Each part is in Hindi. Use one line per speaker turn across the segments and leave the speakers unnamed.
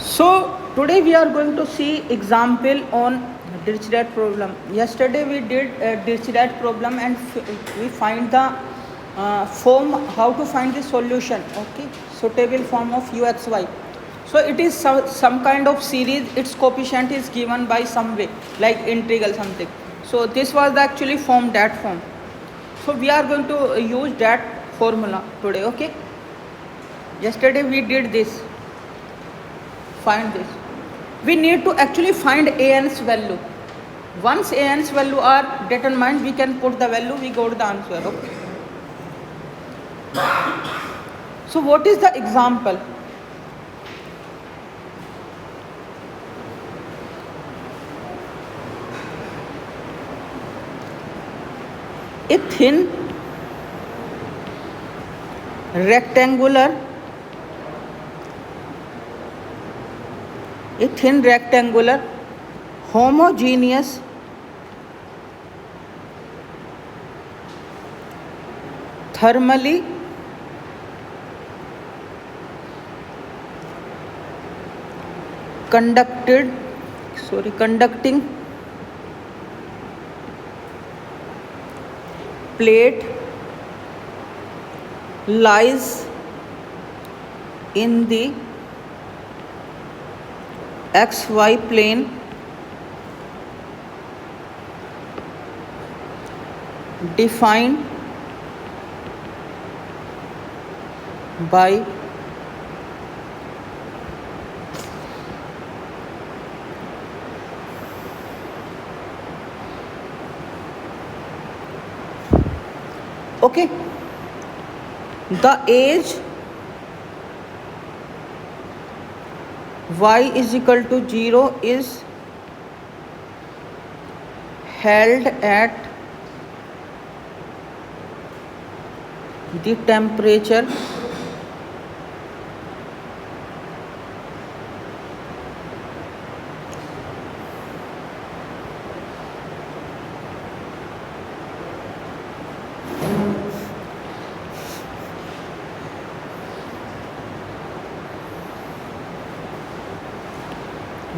So today we are going to see example on Dirichlet problem. Yesterday we did Dirichlet problem and we find the form, how to find the solution. Okay, suitable form of uxy. So it is some kind of series. Its coefficient is given by some way, like integral something. So this was the actually form, that form. So we are going to use that formula today. Okay. Yesterday we did this. Find this. We need to actually find an's value. Once an's value are determined, we can put the value, we go to the answer. Okay. So what is the example? A thin rectangular homogeneous thermally conducting plate lies in the xy plane defined by okay, the age y is equal to 0 is held at the temperature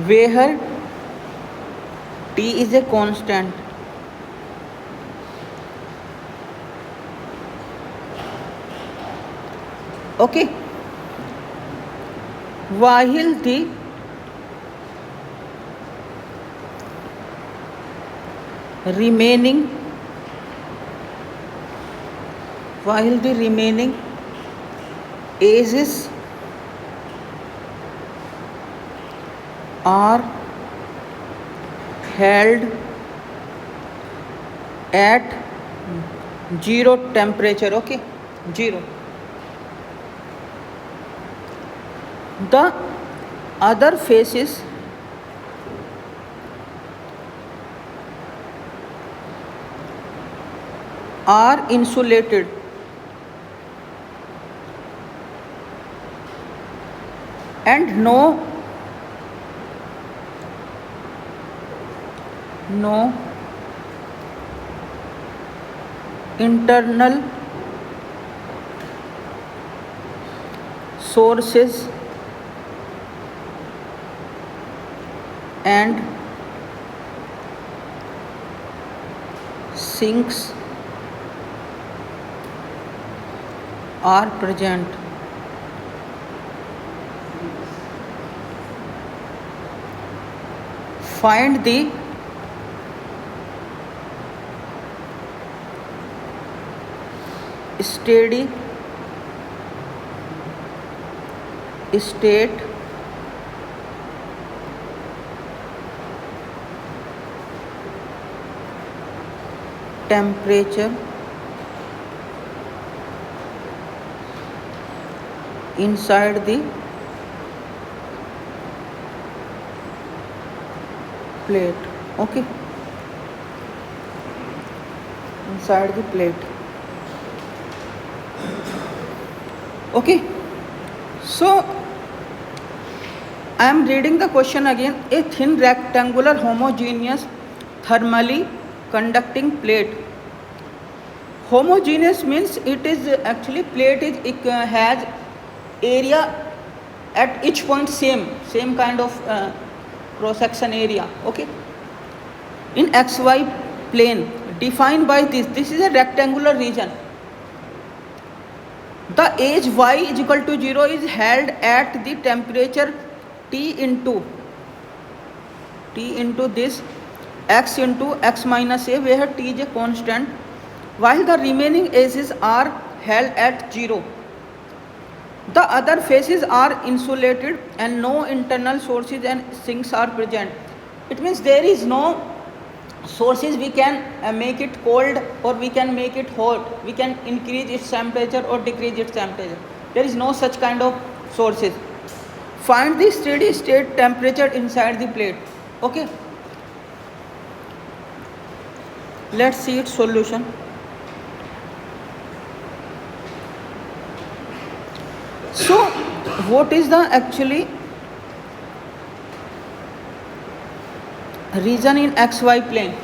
where T is a constant. Okay, while the remaining ages are held at 0 temperature. Okay, 0. The other phases are insulated and no internal sources and sinks are present. Find the steady state temperature inside the plate. Okay, inside the plate. Okay, so I am reading the question again. A thin rectangular homogeneous thermally conducting plate. Homogeneous means it is actually plate is has area at each point same kind of cross section area. Okay, in xy plane defined by this is a rectangular region. The edge y is equal to 0 is held at the temperature T into this x into x minus a, where T is a constant, while the remaining edges are held at 0. The other faces are insulated and no internal sources and sinks are present. It means there is no sources we can make it cold or we can make it hot, we can increase its temperature or decrease its temperature. There is no such kind of sources. Find the steady state temperature inside the plate. Okay, let's see its solution. So what is the actually region in xy plane?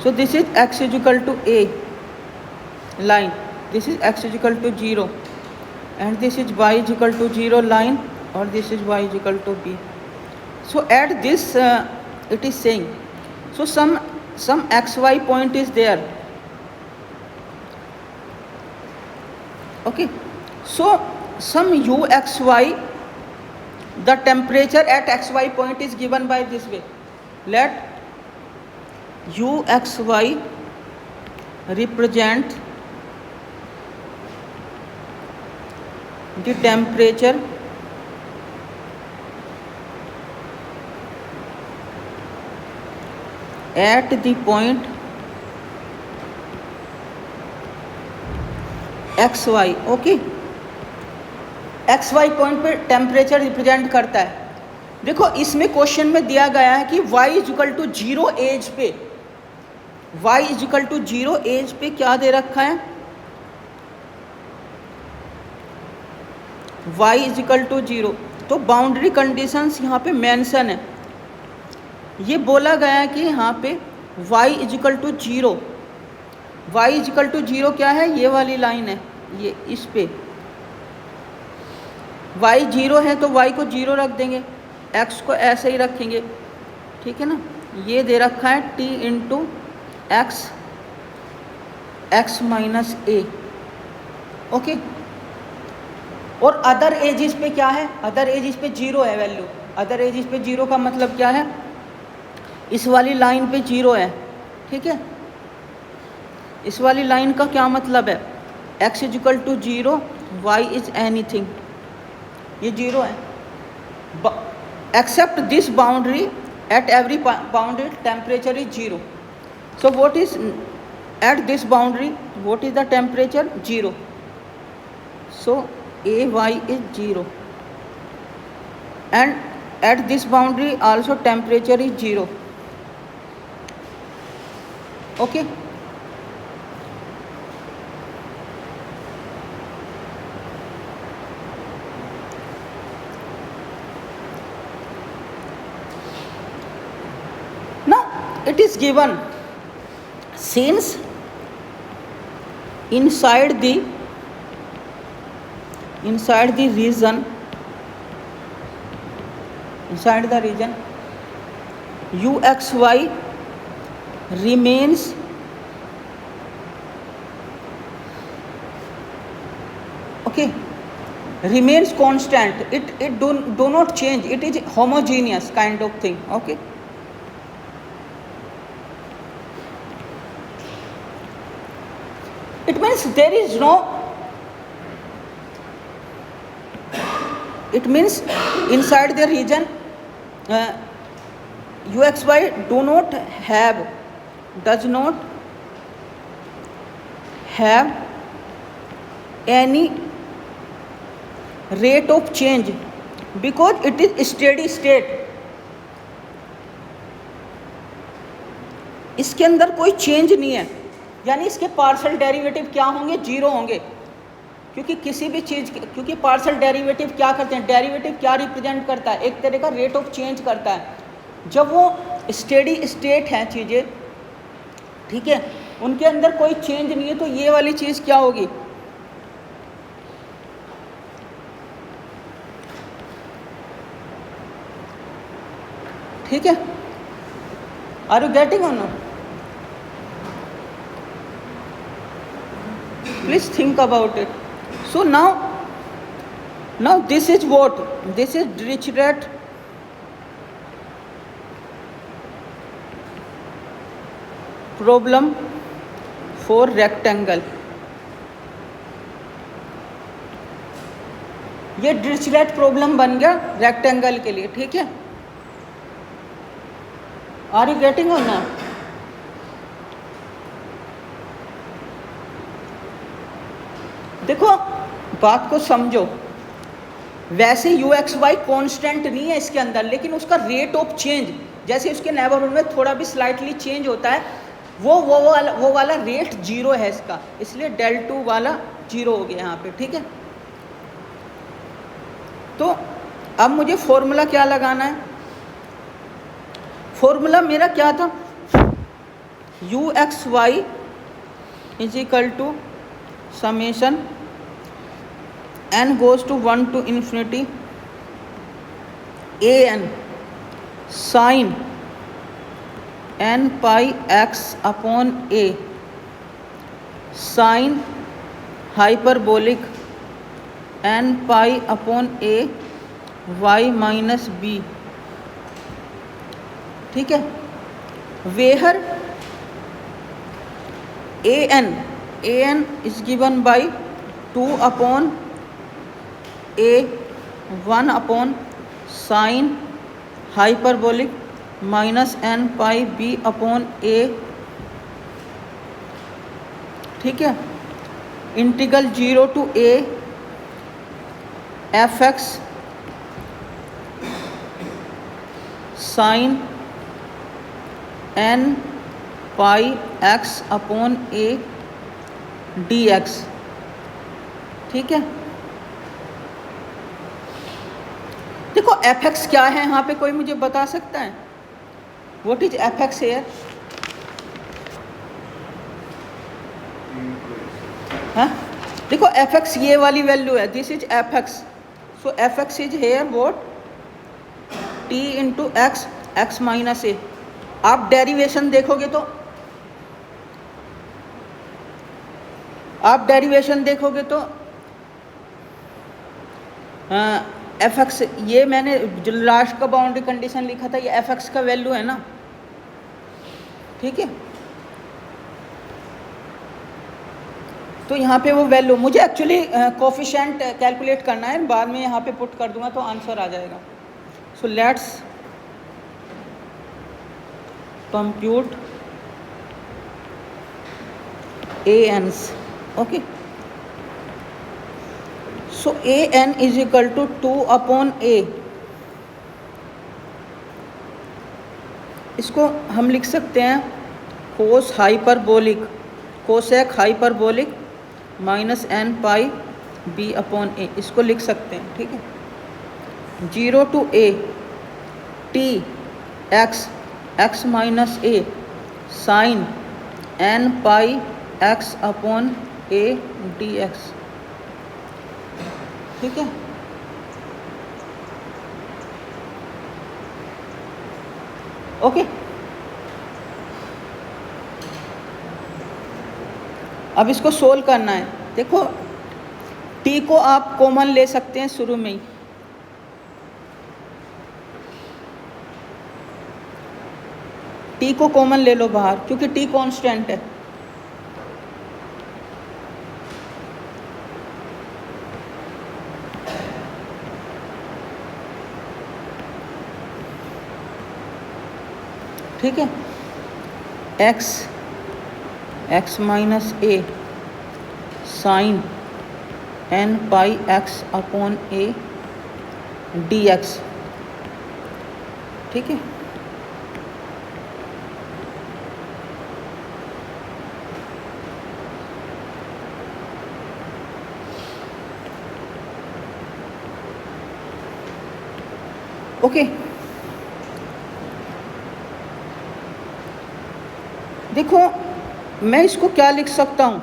So this is x is equal to a line, this is x is equal to 0, and this is y is equal to 0 line, or this is y is equal to b. So at this it is saying, so some xy point is there. Okay, so some uxy, the temperature at xy point is given by this way. Let uxy represent the temperature at the point xy. Okay, xy point पे टेम्परेचर रिप्रेजेंट करता है. देखो इसमें क्वेश्चन में दिया गया है कि y is equal to 0 edge पे, y is equal to 0 edge पे क्या दे रखा है, y इज इक्वल टू 0. तो बाउंड्री कंडीशंस यहाँ पे मेंशन है. ये बोला गया है कि यहाँ पे y is equal to 0, y is equal to 0 क्या है, ये वाली लाइन है, ये इस पे y 0 है तो y को 0 रख देंगे, x को ऐसे ही रखेंगे. ठीक है ना, ये दे रखा है t into x x minus a. Okay, और अदर एजिस पे क्या है, अदर एजिस पे 0 है वैल्यू. अदर एजिस पे 0 का मतलब क्या है, इस वाली लाइन पे 0 है. ठीक है, इस वाली लाइन का क्या मतलब है, x is equal to 0, y is anything, ये 0 है. Except this boundary at every boundary temperature is 0. So what is at this boundary, what is the temperature, 0. So a y is 0 and at this boundary also temperature is 0. Okay, now it is given since inside the region uxy remains remains constant, it do not change, it is homogeneous kind of thing. Okay, it means there is no, it means inside the region uxy does not have any rate of change because it is steady state. इसके अंदर कोई चेंज नहीं है, यानी इसके पार्शियल डेरिवेटिव क्या होंगे, 0 होंगे. क्योंकि किसी भी चीज़, क्योंकि पार्शियल डेरिवेटिव क्या करते हैं, डेरिवेटिव क्या रिप्रेजेंट करता है, एक तरह का रेट ऑफ चेंज करता है. जब वो स्टेडी स्टेट हैं चीज़ें, ठीक है, उनके अंदर कोई चेंज नहीं है, तो ये वाली चीज़ क्या होगी, ठीक है, आर यू गेटिंग और not? Please think about it. So now this is what? This is Dirichlet problem for rectangle. ये डिरिचलेट प्रॉब्लम बन गया रेक्टेंगल के लिए. ठीक है, आर यू गेटिंग और नॉट? देखो बात को समझो, वैसे यू एक्स वाई कॉन्स्टेंट नहीं है इसके अंदर, लेकिन उसका रेट ऑफ चेंज जैसे उसके नेबरहुड में थोड़ा भी स्लाइटली चेंज होता है, वो वाला रेट जीरो है इसका, इसलिए डेल टू वाला जीरो हो गया यहाँ पे. ठीक है, तो अब मुझे फॉर्मूला क्या लगाना है? फॉर्मूला मेरा क्या था? U x y is equal to summation n goes to 1 to infinity a n sin n pi x upon a sin hyperbolic n pi upon a y minus b. ठीक है, वेहर a n is given by 2 upon a 1 upon sin hyperbolic minus n pi b upon a. ठीक है, integral 0 to a f x sine n pi x upon a dx. ठीक है, देखो एफ एक्स क्या है यहाँ पे, कोई मुझे बता सकता है? What is f x here? हाँ, देखो एफ एक्स ये वाली वैल्यू है, this is f x. So f x is here what? T into x, x minus a. आप डेरिवेशन देखोगे तो एफ एक्स, ये मैंने जो लास्ट का बाउंड्री कंडीशन लिखा था, ये एफ एक्स का वैल्यू है ना. ठीक है, तो यहाँ पे वो वैल्यू मुझे एक्चुअली कोफिशिएंट कैलकुलेट करना है, बाद में यहाँ पे पुट कर दूंगा तो आंसर आ जाएगा. So let's compute a n's. Okay, so a n is equal to 2 upon a. इसको हम लिख सकते हैं cos hyperbolic, cosec hyperbolic minus n pi b upon a, इसको लिख सकते हैं. ठीक है, 0 to a t x, x minus a sine n pi x upon a d x. ठीक है, ओके. अब इसको सोल्व करना है. देखो टी को आप कॉमन ले सकते हैं शुरू में ही. टी को कॉमन ले लो बाहर, क्योंकि टी कांस्टेंट है. ठीक है, x, x minus a sine n pi x upon a d x. ठीक है, ओके. देखो मैं इसको क्या लिख सकता हूँ,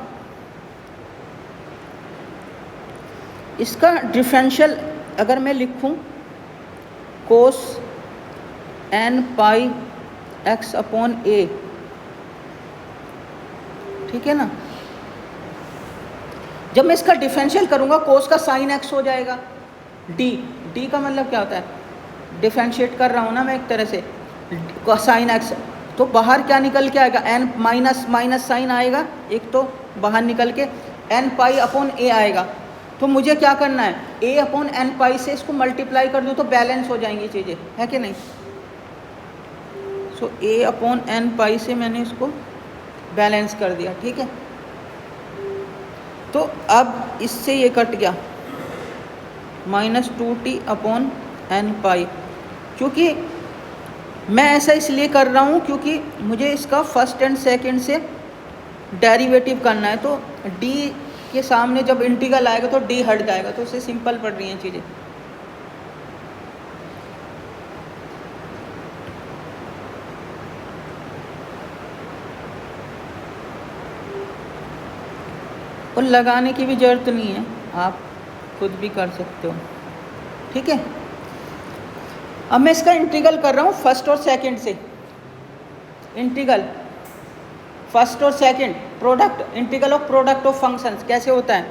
इसका डिफरेंशियल अगर मैं लिखूँ कोस एन पाई एक्स अपॉन ए, ठीक है ना। जब मैं इसका डिफरेंशियल करूंगा कोस का साइन एक्स हो जाएगा, डी, डी का मतलब क्या होता है, डिफरेंशिएट कर रहा हूँ ना मैं एक तरह से साइन एक्स, तो बाहर क्या निकल के आएगा, एन माइनस माइनस साइन आएगा एक, तो बाहर निकल के एन पाई अपॉन ए आएगा। तो मुझे क्या करना है, ए अपॉन एन पाई से इसको मल्टीप्लाई कर दूँ तो बैलेंस हो जाएंगी चीज़ें, है कि नहीं। सो ए अपॉन एन पाई से मैंने इसको बैलेंस कर दिया, ठीक है। तो अब इससे ये कट गया, -2t अपॉन एन पाई, क्योंकि मैं ऐसा इसलिए कर रहा हूँ क्योंकि मुझे इसका फर्स्ट एंड सेकंड से डेरिवेटिव करना है, तो d के सामने जब इंटीग्रल आएगा तो d हट जाएगा, तो उससे सिंपल पड़ रही हैं चीज़ें। और लगाने की भी ज़रूरत नहीं है, आप खुद भी कर सकते हो, ठीक है। अब मैं इसका इंटीग्रल कर रहा हूँ फर्स्ट और सेकंड से, इंटीग्रल फर्स्ट और second, product, integral of product of functions कैसे होता है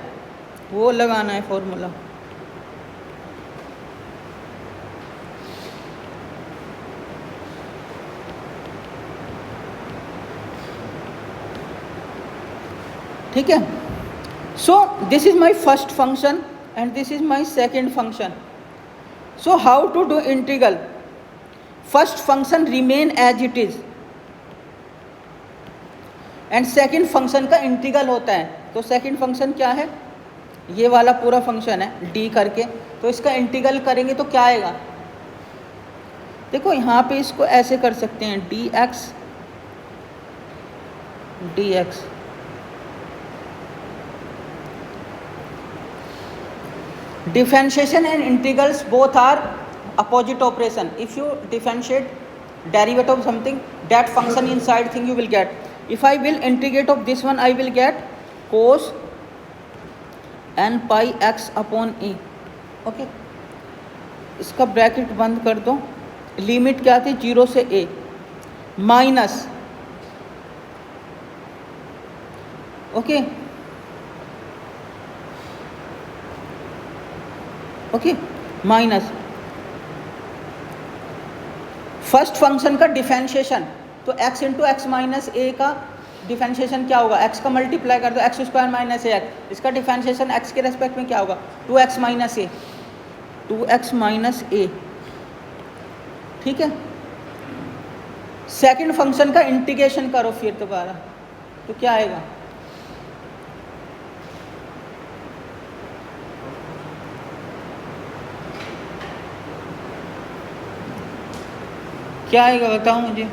वो लगाना है फॉर्मूला। ठीक है। So this is my first function and this is my second function. So how to do integral, first function remain as it is and second function का इंटीग्रल होता है। तो सेकंड फंक्शन क्या है, ये वाला पूरा फंक्शन है डी करके, तो इसका इंटीग्रल करेंगे तो क्या आएगा, देखो यहाँ पे इसको ऐसे कर सकते हैं, D x D x. Differentiation and integrals both are opposite operation. If you differentiate derivative of something, that function inside thing you will get. If I will integrate of this one, I will get cos n pi x upon e. Okay. इसका ब्रैकेट बंद कर दो, लिमिट क्या थी 0 से a, minus, okay okay, minus first function का डिफरेंशिएशन, तो x इंटू एक्स माइनस ए का डिफरेंशिएशन क्या होगा, x का मल्टीप्लाई कर दो एक्स स्क्वायर माइनस ए एक्स, इसका डिफरेंशिएशन x के रेस्पेक्ट में क्या होगा 2x माइनस ए, 2x माइनस ए, ठीक है। सेकंड फंक्शन का इंटीग्रेशन करो फिर दोबारा, तो क्या आएगा, क्या आएगा बताओ मुझे,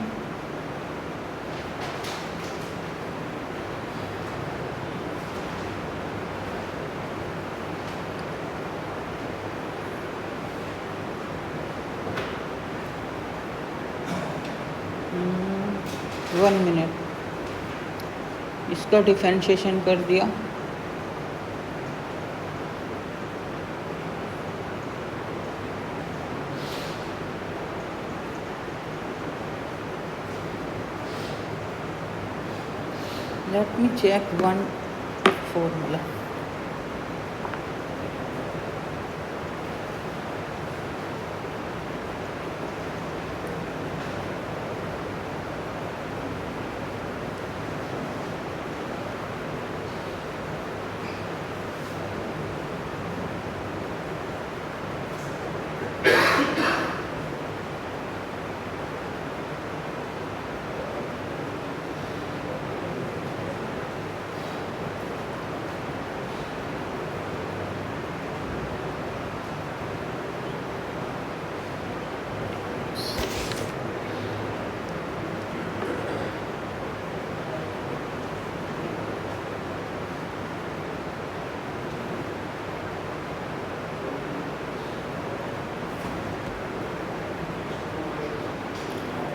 वन मिनट, इसका डिफरेंशिएशन कर दिया, let me check one formula.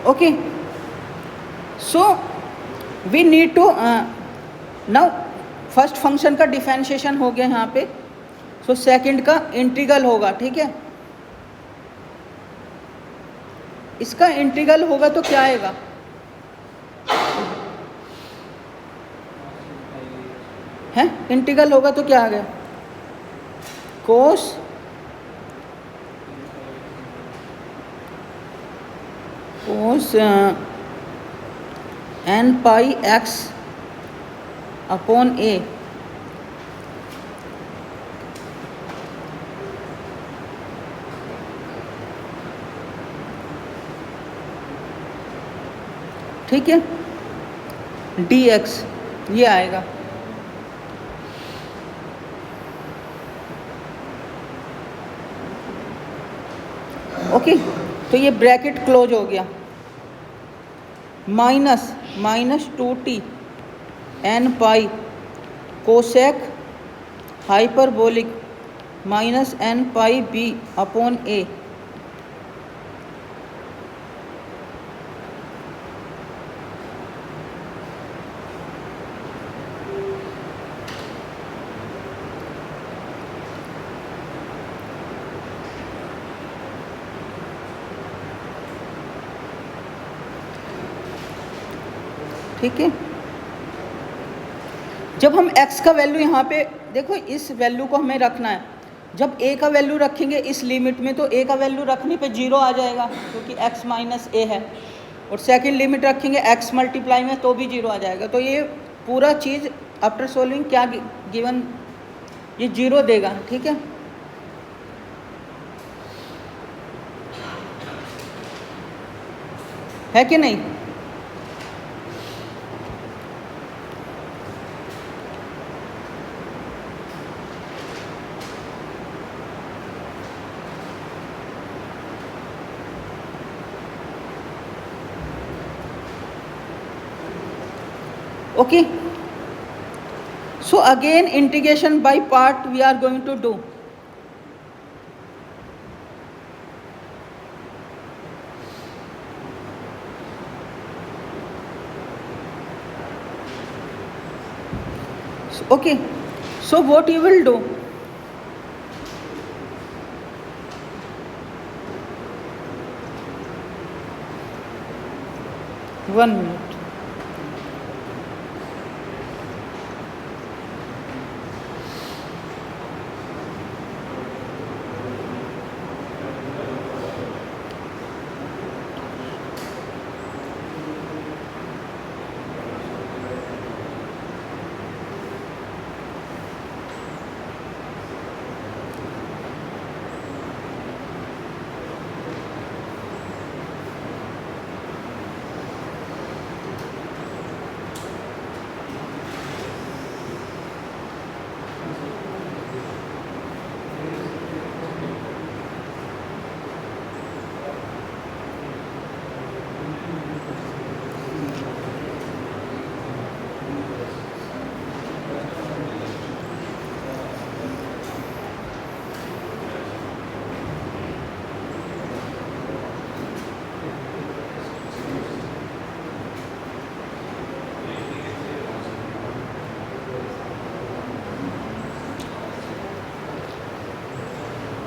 Okay, so we need to now first function का डिफरेंशिएशन हो गया यहाँ पे, सो सेकंड का इंटीग्रल होगा, ठीक है। इसका इंटीग्रल होगा तो क्या आएगा? है इंटीग्रल होगा तो क्या आ गया? कोस एन पाई एक्स अपॉन ए। ठीक है, डी एक्स ये आएगा। ओके, तो ये ब्रैकेट क्लोज हो गया। माइनस 2t एन पाई cosec hyperbolic minus n pi b upon ए। ठीक है, जब हम x का वैल्यू यहाँ पे देखो, इस वैल्यू को हमें रखना है। जब a का वैल्यू रखेंगे इस लिमिट में, तो a का वैल्यू रखने पे 0 आ जाएगा क्योंकि x माइनस a है, और सेकंड लिमिट रखेंगे x मल्टीप्लाई में तो भी 0 आ जाएगा। तो ये पूरा चीज़ आफ्टर सॉल्विंग क्या गिवन, ये 0 देगा। ठीक है कि नहीं? Okay, so again integration by part we are going to do. Okay, so what you will do, one minute.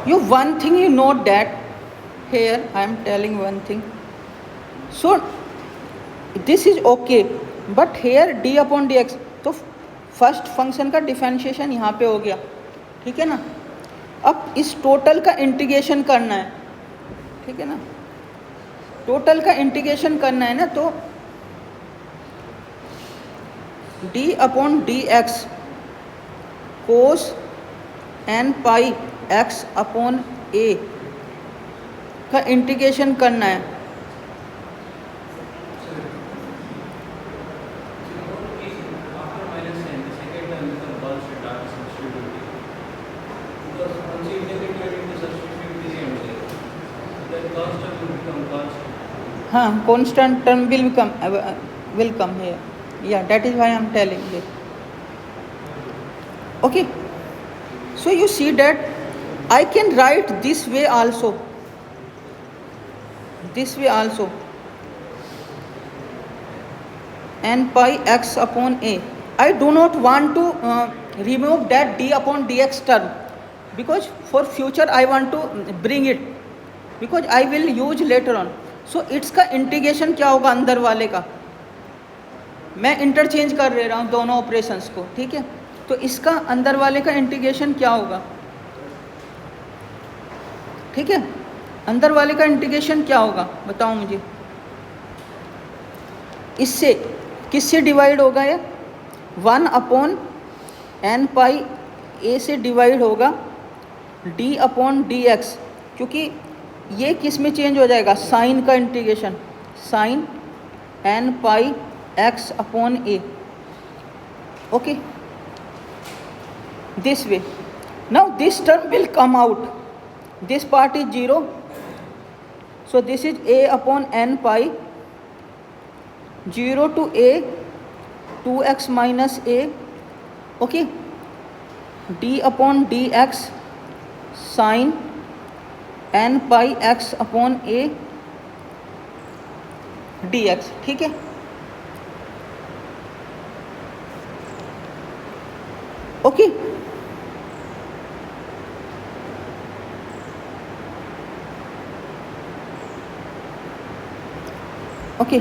You one thing you note that here I am telling one thing. So this is okay, but here d upon dx, तो फर्स्ट फंक्शन का डिफरेंशिएशन यहाँ पे हो गया। ठीक है ना? अब इस टोटल का इंटीग्रेशन करना है। ठीक है ना? टोटल का इंटीग्रेशन करना है ना, तो d upon d x cos n pi x upon a का इंटीग्रेशन करना है। हाँ, constant term will come here. Yeah, that is why I am telling you. Okay, so you see that I can write this way also. N pi x upon a. I do not want to remove that d upon dx term, because for future I want to bring it, because I will use later on. So it's का इंटीग्रेशन क्या होगा अंदर वाले का, मैं इंटरचेंज कर ले रहा हूँ दोनों ऑपरेशंस को, ठीक है। तो इसका अंदर वाले का इंटीग्रेशन क्या होगा, ठीक है, अंदर वाले का इंटीग्रेशन क्या होगा बताओ मुझे। इससे किससे डिवाइड होगा ये, 1/n पाई a से डिवाइड होगा d/dx, क्योंकि ये किस में चेंज हो जाएगा, साइन का integration, sine n pi x/a, okay, this way. Now this term will come out, this part is 0, so this is a/n pi, 0 to a 2x minus a, okay, d/dx sin n pi x/a dx, ठीक है, okay. Okay,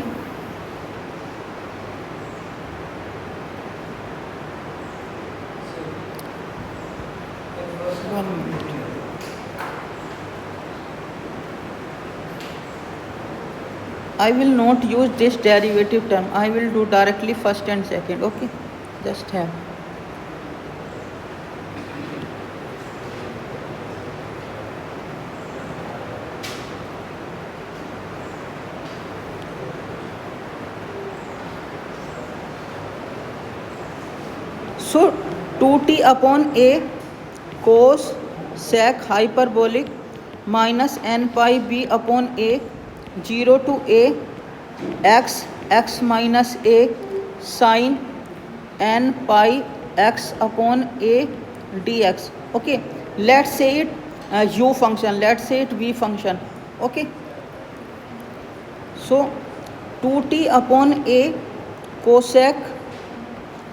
I will not use this derivative term, I will do directly first and second, okay, just have. So 2t/a cos sec hyperbolic minus n pi b/a 0 to a x minus a sin n pi x/a dx, okay. Let's say it u function, let's say it v function, okay. So 2t/a cosec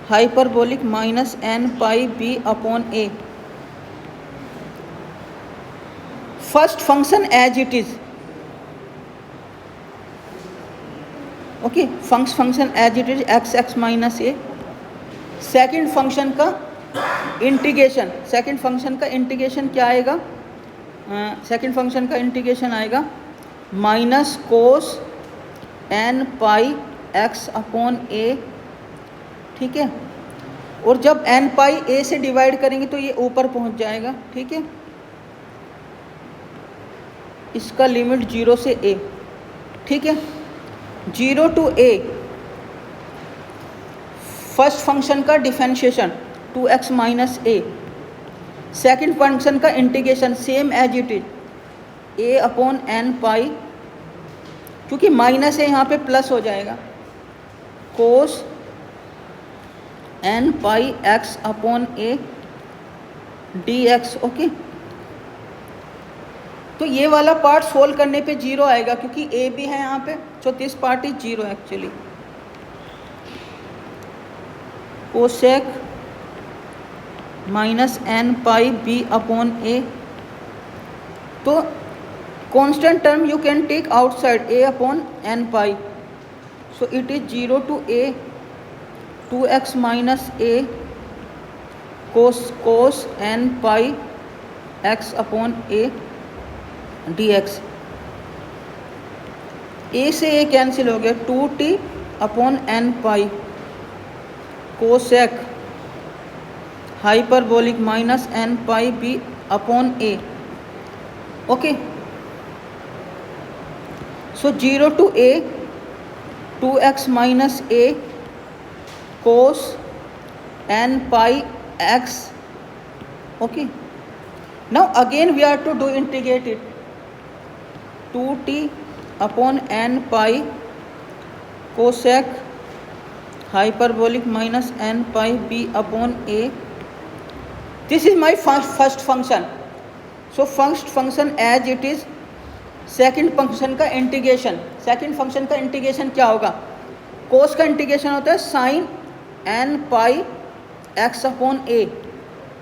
hyperbolic minus n pi b/a, first function as it is, okay, function as it is x minus a, second function का इंटीग्रेशन, सेकेंड फंक्शन का इंटीग्रेशन क्या आएगा, सेकेंड फंक्शन का इंटीग्रेशन आएगा minus cos n pi x/a, ठीक है, और जब n पाई a से डिवाइड करेंगे तो ये ऊपर पहुंच जाएगा, ठीक है, इसका लिमिट 0 से a, ठीक है, 0 to a फर्स्ट फंक्शन का differentiation 2x minus a, second function का integration same as it is a/n pi, क्योंकि माइनस है यहाँ पे प्लस हो जाएगा, cos n pi x/a dx, okay. तो ये वाला पार्ट सोल्व करने पे 0 आएगा क्योंकि a भी है यहाँ पे, so this part is 0 actually. Cosec minus n pi b/a, तो constant term you can take outside a/n pi, so it is 0 to a 2x minus a cos n pi x/a dx, a से a कैंसिल हो गया, 2t/n pi cosec hyperbolic minus n pi b/a, okay. So 0 to a 2x minus a cos n pi x, okay. Now again we are to do integrate it, 2t/n pi cosec hyperbolic minus n pi b/a, this is my first function, so first function as it is, second function का इंटीग्रेशन, सेकेंड फंक्शन का इंटीग्रेशन क्या होगा, कोस का इंटीग्रेशन होता है साइन n पाई x/a,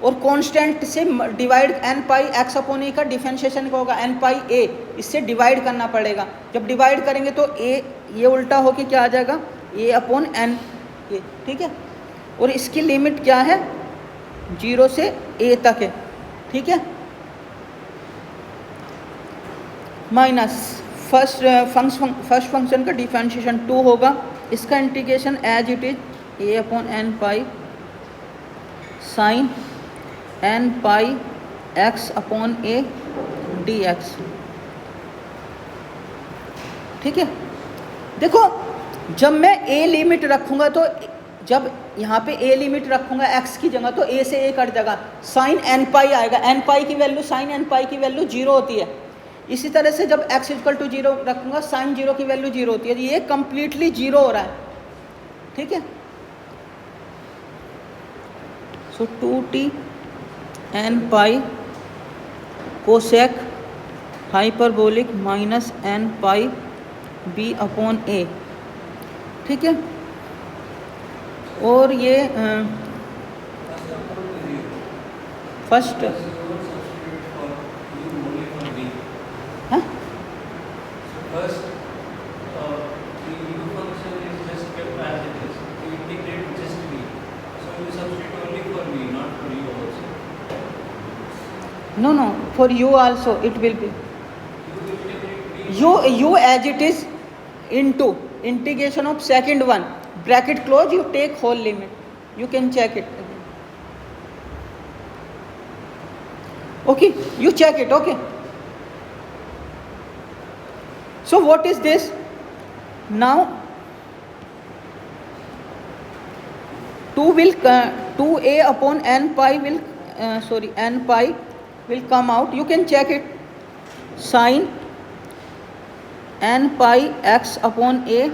और कांस्टेंट से divide N pi x upon ए का डिफरेंशिएशन क्या होगा, एन पाई ए, इससे डिवाइड करना पड़ेगा। जब डिवाइड करेंगे तो ए ये उल्टा होके क्या आ जाएगा, ए अपॉन एन ए, ठीक है। और इसकी लिमिट क्या है, 0 से ए तक है, ठीक है। माइनस फर्स्ट फंक्शन का डिफरेंशिएशन 2 होगा, इसका integration as it is a upon n pi sine n pi x upon a d x, ठीक है। देखो जब मैं ए लिमिट रखूँगा तो जब यहाँ पे ए लिमिट रखूँगा एक्स की जगह तो ए से ए कट जाएगा, साइन एन पाई आएगा, एन पाई की वैल्यू साइन एन पाई की वैल्यू 0 होती है। इसी तरह से जब x इक्वल टू 0 रखूँगा साइन 0 की वैल्यू 0 होती है, ये कंप्लीटली 0 हो रहा है, ठीक है। सो 2t एन पाई cosec hyperbolic minus n pi b upon ए, ठीक है। और ये फर्स्ट हाँ no for you also it will be you as it is into integration of second one bracket close, you take whole limit, you can check it again. Okay, you check it. Okay, so what is this now, 2a upon n pi will n pi will come out, you can check it, sin n pi x upon a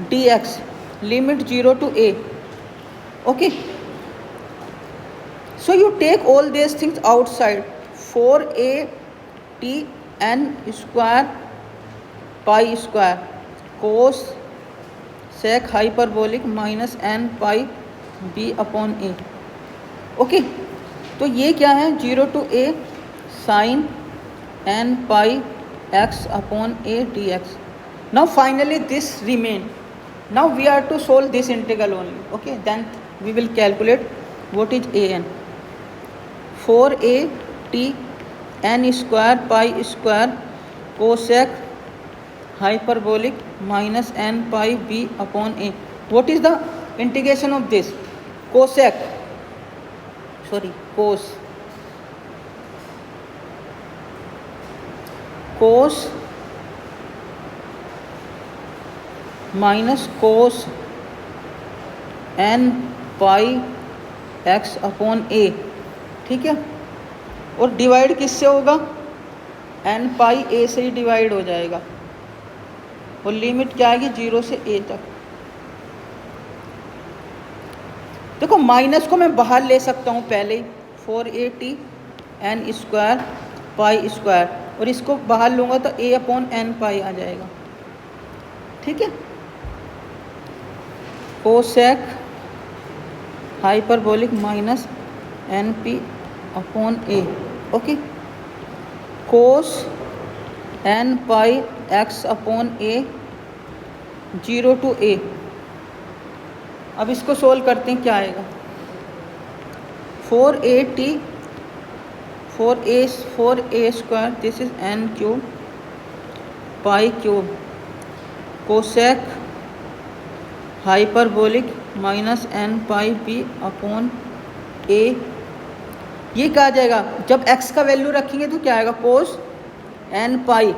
dx, limit 0 to a, okay. So you take all these things outside, 4a t n square pi square cos sec hyperbolic minus n pi b upon a, okay. तो ये क्या है, 0 to a sin n pi x upon a dx. Now finally this remain. Now we are to solve this integral only, okay. Then we will calculate what is an. 4a t n square pi square cosec hyperbolic minus n pi b upon a. What is the integration of this? Cos minus cos n pi x upon a, ठीक है। और डिवाइड किससे होगा, n पाई a से ही डिवाइड हो जाएगा, और लिमिट क्या आएगी 0 से a तक। देखो माइनस को मैं बाहर ले सकता हूँ पहले ही, 4a t n square pi square, और इसको बाहर लूँगा तो a अपॉन n पाई आ जाएगा, ठीक है। Cosec hyperbolic minus n p upon a, okay. Cos n pi x upon a 0 to a। अब इसको सोल्व करते हैं, क्या आएगा, 4a square, this is n cube pi cube cosec hyperbolic minus n pi b upon a. ये क्या आ जाएगा, जब x का वैल्यू रखेंगे तो क्या आएगा, cos n pi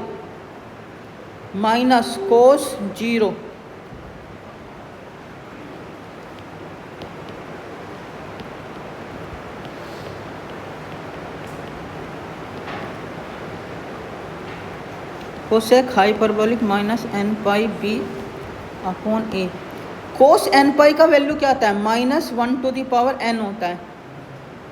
minus cos 0 cosec hyperbolic minus n pi b upon a. Cos n pi का वैल्यू क्या आता है, -1 to the power n होता है,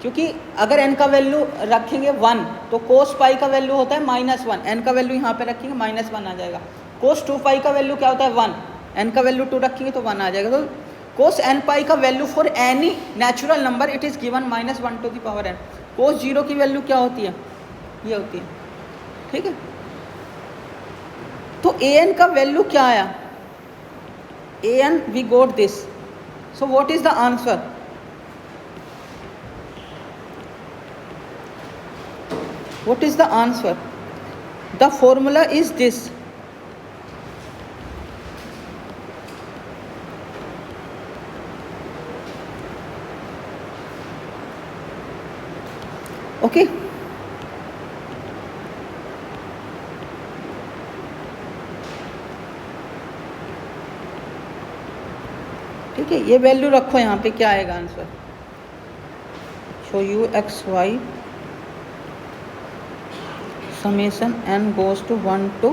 क्योंकि अगर n का वैल्यू रखेंगे 1 तो कोस पाई का वैल्यू होता है -1, n का वैल्यू यहाँ पे रखेंगे -1 आ जाएगा। कोस 2 पाई का वैल्यू क्या होता है 1, n का वैल्यू 2 रखेंगे तो 1 आ जाएगा। तो cos n pi का value for any natural number it is given -1 to the power n. cos 0 की वैल्यू क्या होती है, ये होती है. ठीक है, तो an का वैल्यू क्या आया, an we got this. So what is the answer, what is the answer? The formula is this. Okay, ठीक है, ये वैल्यू रखो यहाँ पे, क्या आएगा answer. So u x y summation n goes to 1 to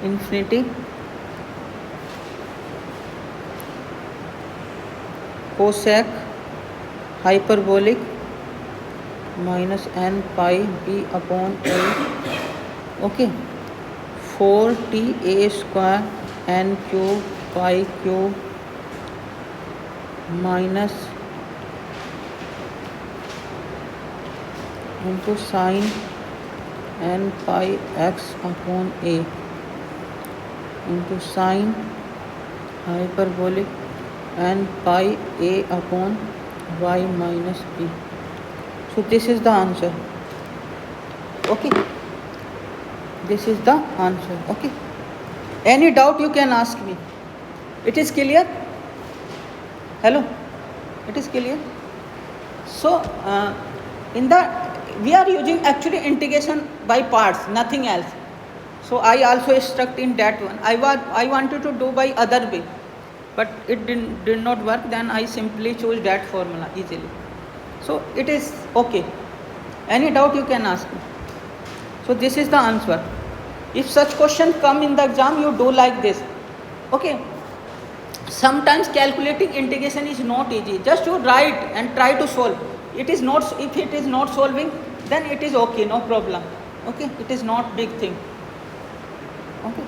infinity cosec hyperbolic minus n pi b upon a. okay, 4t a square n cube pi cube minus into sine n pi x upon a into sine hyperbolic n pi a upon y minus b. So this is the answer. Okay, this is the answer. Okay, any doubt you can ask me. It is clear? Hello, it is clear? So in the we are using actually integration by parts, nothing else. So I also stuck in that one. I wanted to do by other way, but it did not work. Then I simply chose that formula easily. So it is okay. Any doubt you can ask me. So this is the answer. If such question come in the exam, you do like this. Okay, sometimes calculating integration is not easy. Just you write and try to solve. It is not, if it is not solving, then it is okay, no problem. Okay, it is not big thing. Okay.